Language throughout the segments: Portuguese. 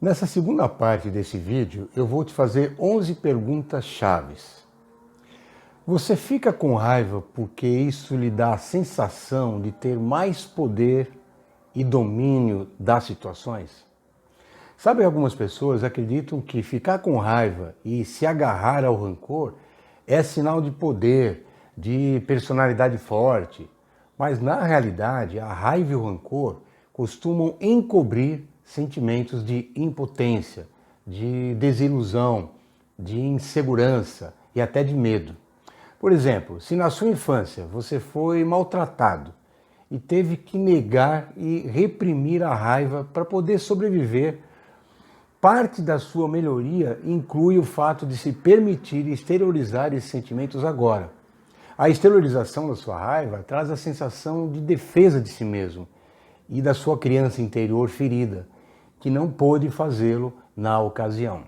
Nessa segunda parte desse vídeo, eu vou te fazer 11 perguntas chaves. Você fica com raiva porque isso lhe dá a sensação de ter mais poder e domínio das situações? Sabe, algumas pessoas acreditam que ficar com raiva e se agarrar ao rancor é sinal de poder, de personalidade forte. Mas na realidade, a raiva e o rancor costumam encobrir sentimentos de impotência, de desilusão, de insegurança e até de medo. Por exemplo, se na sua infância você foi maltratado e teve que negar e reprimir a raiva para poder sobreviver, parte da sua melhoria inclui o fato de se permitir exteriorizar esses sentimentos agora. A exteriorização da sua raiva traz a sensação de defesa de si mesmo e da sua criança interior ferida, que não pôde fazê-lo na ocasião.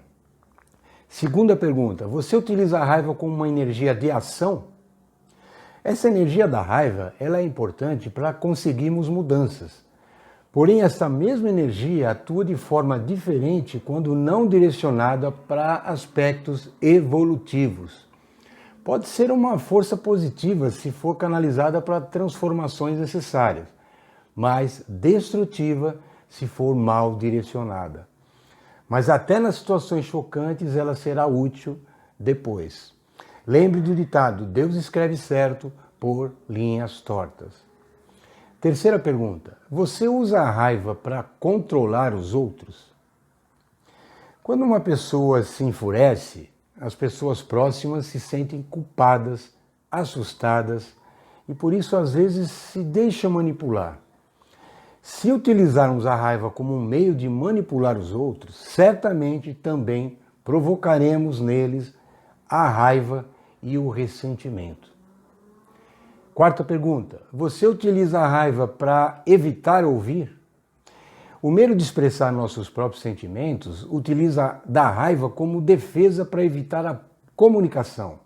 Segunda pergunta, você utiliza a raiva como uma energia de ação? Essa energia da raiva, ela é importante para conseguirmos mudanças. Porém, essa mesma energia atua de forma diferente quando não direcionada para aspectos evolutivos. Pode ser uma força positiva se for canalizada para transformações necessárias, mas destrutiva se for mal direcionada. Mas até nas situações chocantes ela será útil depois. Lembre do ditado, Deus escreve certo por linhas tortas. Terceira pergunta, você usa a raiva para controlar os outros? Quando uma pessoa se enfurece, as pessoas próximas se sentem culpadas, assustadas e por isso às vezes se deixam manipular. Se utilizarmos a raiva como um meio de manipular os outros, certamente também provocaremos neles a raiva e o ressentimento. Quarta pergunta, você utiliza a raiva para evitar ouvir? O medo de expressar nossos próprios sentimentos utiliza da raiva como defesa para evitar a comunicação.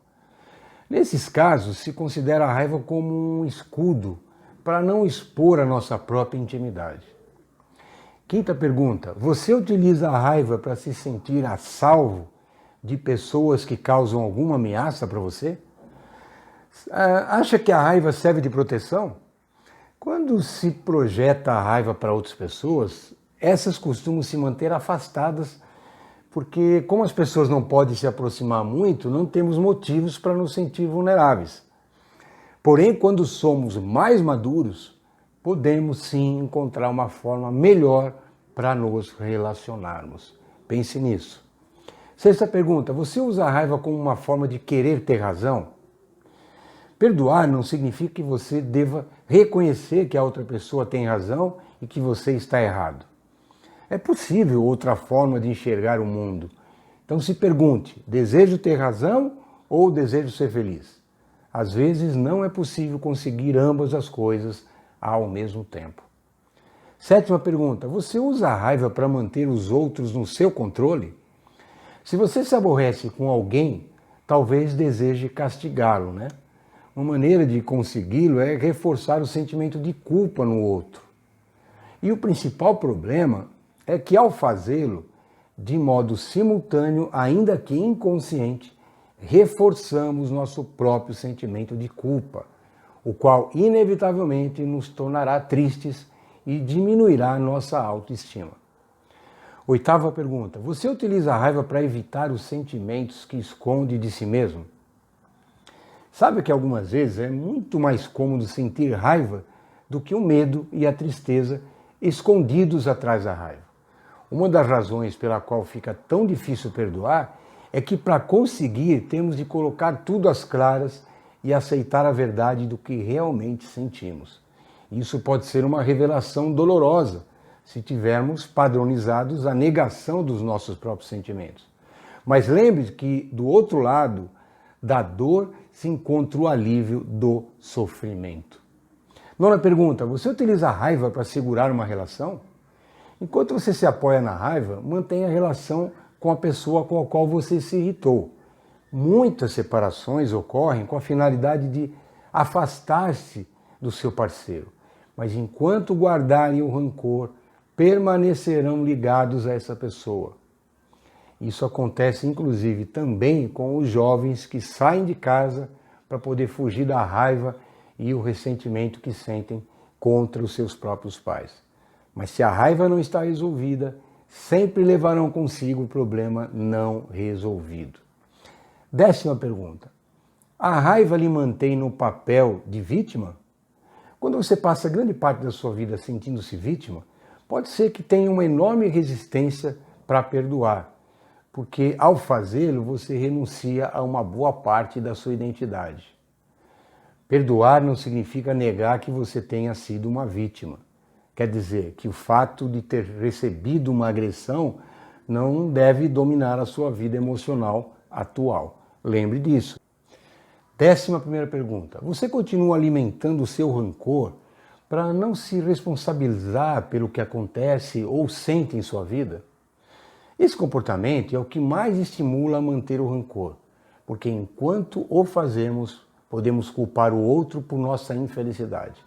Nesses casos, se considera a raiva como um escudo para não expor a nossa própria intimidade. Quinta pergunta, você utiliza a raiva para se sentir a salvo de pessoas que causam alguma ameaça para você? Acha que a raiva serve de proteção? Quando se projeta a raiva para outras pessoas, essas costumam se manter afastadas, porque como as pessoas não podem se aproximar muito, não temos motivos para nos sentir vulneráveis. Porém, quando somos mais maduros, podemos sim encontrar uma forma melhor para nos relacionarmos. Pense nisso. Sexta pergunta, você usa a raiva como uma forma de querer ter razão? Perdoar não significa que você deva reconhecer que a outra pessoa tem razão e que você está errado. É possível outra forma de enxergar o mundo. Então se pergunte, desejo ter razão ou desejo ser feliz? Às vezes não é possível conseguir ambas as coisas ao mesmo tempo. Sétima pergunta, você usa a raiva para manter os outros no seu controle? Se você se aborrece com alguém, talvez deseje castigá-lo, né? Uma maneira de consegui-lo é reforçar o sentimento de culpa no outro. E o principal problema é que ao fazê-lo, de modo simultâneo, ainda que inconsciente, reforçamos nosso próprio sentimento de culpa, o qual inevitavelmente nos tornará tristes e diminuirá nossa autoestima. Oitava pergunta, você utiliza a raiva para evitar os sentimentos que esconde de si mesmo? Sabe que algumas vezes é muito mais cômodo sentir raiva do que o medo e a tristeza escondidos atrás da raiva. Uma das razões pela qual fica tão difícil perdoar é que para conseguir temos de colocar tudo às claras e aceitar a verdade do que realmente sentimos. Isso pode ser uma revelação dolorosa se tivermos padronizados a negação dos nossos próprios sentimentos. Mas lembre-se que do outro lado da dor se encontra o alívio do sofrimento. Nona pergunta, você utiliza a raiva para segurar uma relação? Enquanto você se apoia na raiva, mantenha a relação com a pessoa com a qual você se irritou. Muitas separações ocorrem com a finalidade de afastar-se do seu parceiro. Mas enquanto guardarem o rancor, permanecerão ligados a essa pessoa. Isso acontece inclusive também com os jovens que saem de casa para poder fugir da raiva e o ressentimento que sentem contra os seus próprios pais. Mas se a raiva não está resolvida, sempre levarão consigo o problema não resolvido. 10ª pergunta. A raiva lhe mantém no papel de vítima? Quando você passa grande parte da sua vida sentindo-se vítima, pode ser que tenha uma enorme resistência para perdoar, porque ao fazê-lo você renuncia a uma boa parte da sua identidade. Perdoar não significa negar que você tenha sido uma vítima. Quer dizer que o fato de ter recebido uma agressão não deve dominar a sua vida emocional atual. Lembre disso. 11ª pergunta. Você continua alimentando o seu rancor para não se responsabilizar pelo que acontece ou sente em sua vida? Esse comportamento é o que mais estimula a manter o rancor, porque enquanto o fazemos, podemos culpar o outro por nossa infelicidade.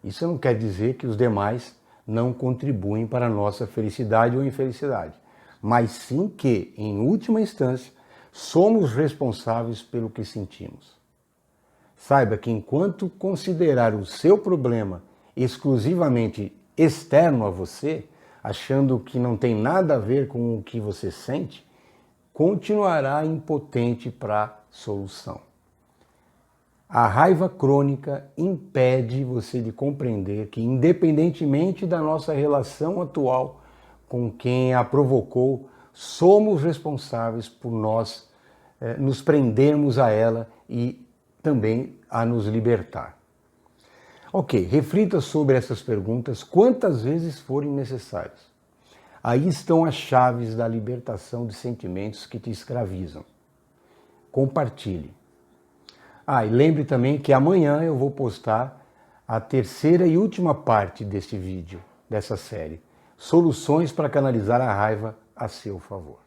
Isso não quer dizer que os demais não contribuem para a nossa felicidade ou infelicidade, mas sim que, em última instância, somos responsáveis pelo que sentimos. Saiba que enquanto considerar o seu problema exclusivamente externo a você, achando que não tem nada a ver com o que você sente, continuará impotente para a solução. A raiva crônica impede você de compreender que, independentemente da nossa relação atual com quem a provocou, somos responsáveis por nós nos prendermos a ela e também a nos libertar. Ok, reflita sobre essas perguntas quantas vezes forem necessárias. Aí estão as chaves da libertação de sentimentos que te escravizam. Compartilhe. E lembre também que amanhã eu vou postar a 3ª e última parte deste vídeo, dessa série. Soluções para canalizar a raiva a seu favor.